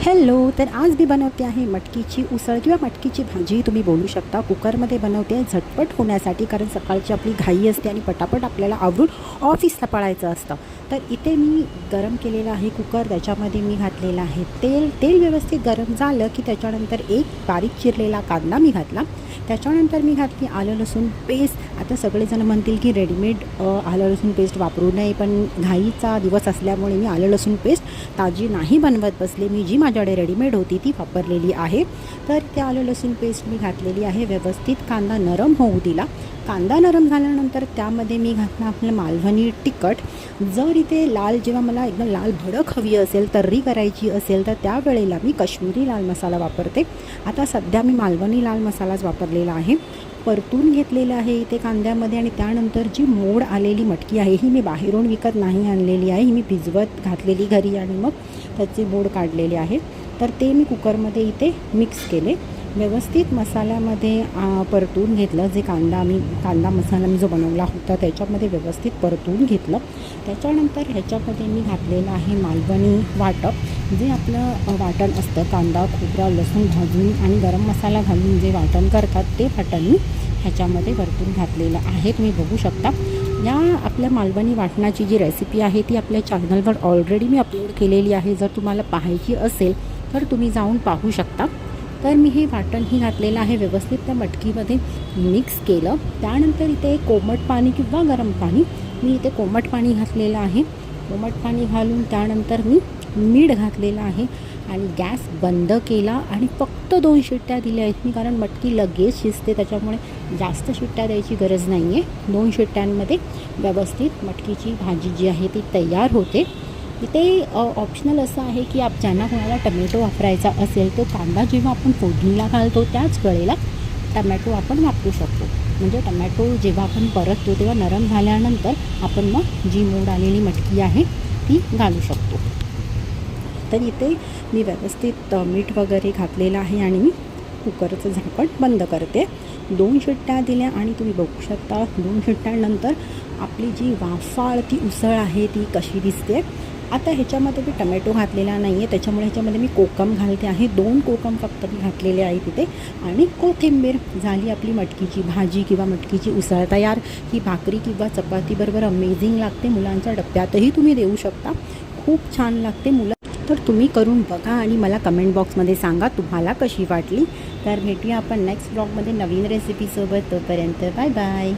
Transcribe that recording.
Hello, तर आज मी बनवते आहे मटकीची उसळ किंवा मटकीची भाजी तुम्ही बोलू शकता. कुकरमध्ये बनवते आहे झटपट होण्यासाठी, कारण सकाळची आपली घाई असते आणि पटापट आपल्याला आवरून ऑफिसला पळायचं असतं. तर इथे मी गरम केलेला आहे कुकर, त्याच्यामध्ये मी घातलेलं आहे तेल व्यवस्थित गरम झालं की त्याच्यानंतर एक बारीक चिरलेला कांदा मी घातला. त्याच्यानंतर मी घातली आलं लसूण पेस्ट. आता सगळेजण म्हणतील की रेडीमेड आलं लसूण पेस्ट वापरू नये, पण घाईचा दिवस असल्यामुळे मी आलं लसूण पेस्ट ताजी नाही बनवत बसले. मी जी माझ्याकडे रेडीमेड होती ती वापरलेली आहे. तर त्या आलं लसूण पेस्ट मी घातलेली आहे. व्यवस्थित कांदा नरम होऊ दिला. कांदा नरम झाल्यानंतर त्यामध्ये मी घातलं आपलं मालवणी तिखट. जर इथे जेव्हा मला एकदम लाल भडक हवी असेल, तर्री करायची असेल, तर त्यावेळेला मी काश्मीरी लाल मसाला वापरते. आता सध्या मी मालवणी लाल मसालाच वापरलेला आहे. परतून घेतलेलं आहे इथे कांद्यामध्ये. आणि त्यानंतर जी मोड आलेली मटकी आहे ही मी बाहेरून विकत नाही आणलेली आहे, ही मी भिजवत घातलेली घरी आणि मग त्याचे मोड काढलेले आहे. तर ते मी कुकरमध्ये इथे मिक्स केले. व्यवस्थित मसाल्यामध्ये परतून घेतलं. जे कांदा मसाला मी जो बनवला होता त्याच्यामध्ये व्यवस्थित परतून घेतलं. त्याच्यानंतर ह्याच्यामध्ये मी घातलेलं आहे मालवणी वाटप. जे आपलं वाटण असतं, कांदा खोबरा लसूण भाजून आणि गरम मसाला घालून जे वाटण करतात ते वाटण मी ह्याच्यामध्ये परतून घातलेलं आहे. तुम्ही बघू शकता. या आपल्या मालवणी वाटणाची जी रेसिपी आहे ती आपल्या चॅनलवर ऑलरेडी मी अपलोड केलेली आहे. जर तुम्हाला पाहायची असेल तर तुम्ही जाऊन पाहू शकता. तर मी हे वाटणही घातलेलं आहे. व्यवस्थित त्या मटकीमध्ये मिक्स केलं. त्यानंतर इथे कोमट पाणी किंवा गरम पाणी, मी इथे कोमट पाणी घातलेलं आहे. कोमट पाणी घालून त्यानंतर मी मीठ घातलेलं आहे आणि गॅस बंद केला आणि फक्त 2 शिट्ट्या दिल्या आहेत मी, कारण मटकी लगेच शिजते, त्याच्यामुळे जास्त शिट्ट्या द्यायची गरज नाही आहे. 2 शिट्ट्यांमध्ये व्यवस्थित मटकीची भाजी जी आहे ती तयार होते. इथे ऑप्शनल असं आहे की ज्यांना कोणाला टमॅटो वापरायचा असेल तो कांदा जेव्हा आपण फोडणीला घालतो त्याच वेळेला टमॅटो आपण वापरू शकतो. म्हणजे टमॅटो जेव्हा आपण परततो तेव्हा नरम झाल्यानंतर आपण मग जी मोड आलेली मटकी आहे ती घालू शकतो. तर इथे मी व्यवस्थित मीठ वगैरे घातलेलं आहे आणि मी कुकरचं झाकण बंद करते. 2 शिट्ट्या दिल्या आणि तुम्ही बघू शकता 2 शिट्ट्यानंतर आपली जी वाफाळ ती उसळ आहे ती कशी दिसते. आता ह्याच्यामध्ये मी टमॅटो घातलेला नाही आहे, त्याच्यामुळे ह्याच्यामध्ये मी कोकम घालते आहे. 2 कोकम फक्त मी घातलेले आहे तिथे आणि कोथिंबीर. झाली आपली मटकीची भाजी किंवा मटकीची उसळ तयार. ही भाकरी किंवा चपातीबरोबर अमेझिंग लागते. मुलांच्या डब्यातही तुम्ही देऊ शकता. खूप छान लागते मुलं. तर तुम्ही करून बघा आणि मला कमेंट बॉक्समध्ये सांगा तुम्हाला कशी वाटली. तर भेटूया आपण नेक्स्ट ब्लॉगमध्ये नवीन रेसिपीसोबत. तोपर्यंत बाय बाय.